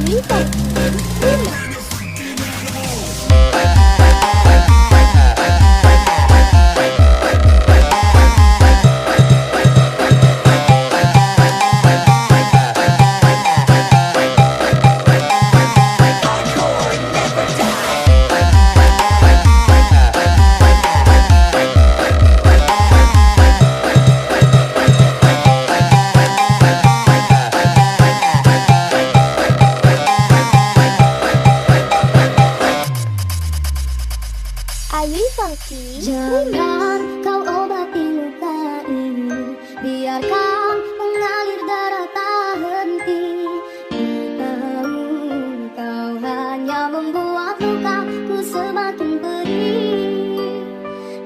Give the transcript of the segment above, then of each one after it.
Ayu Farki. Ayu Farki. Jangan kau obati luka ini, biarkan mengalir darah tak henti. Ku tahu kau hanya membuat lukaku semakin pedih.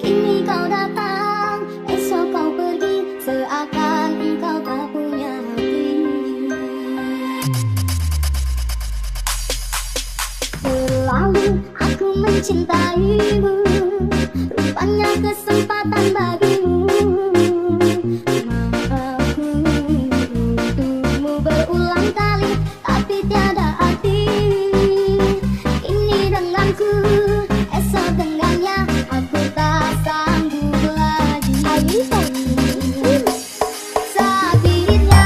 Kini kau datang, esok kau pergi, seakan engkau tak punya hati. Terlalu aku mencintaimu, rupanya kesempatan bagimu. Maafku untukmu berulang kali, tapi tiada arti. Ini denganku, esok dengannya, aku tak sanggup lagi. Ayu Farki. Sakitnya,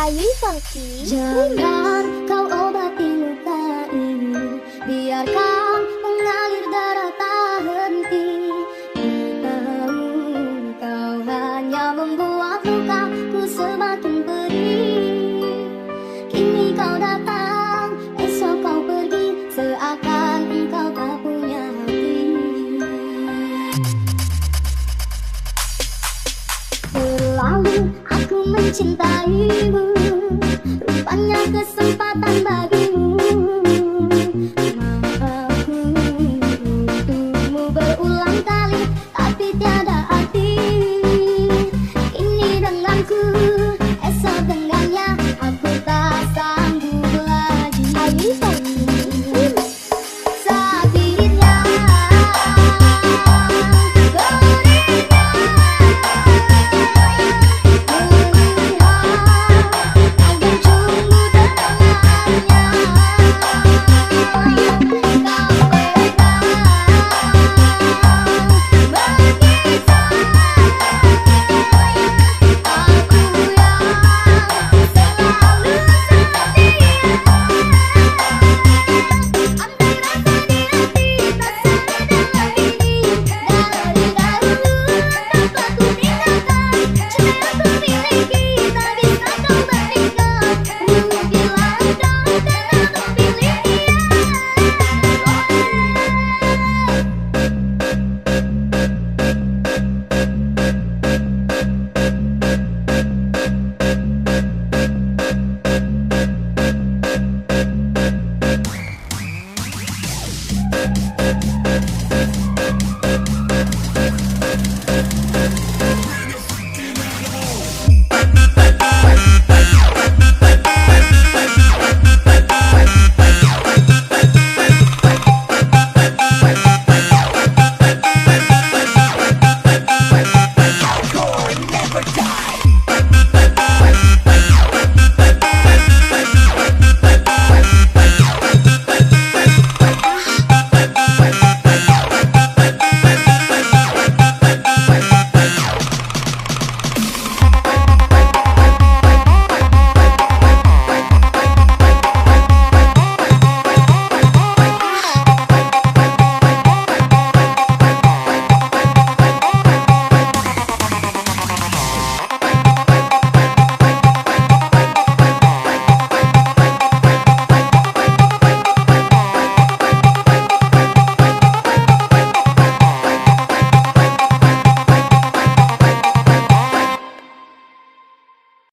Ayu Farki. jangan kau obati luka ini, biarkan mengalir darah tak henti. Ku tahu kau hanya membuat lukaku semakin pedih. Kini kau datang, esok kau pergi, seakan engkau tak punya hati. Terlalu aku mencintaimu, rupanya kesempatan bagimu. Maafku untukmu berulang kali, tapi tiada arti.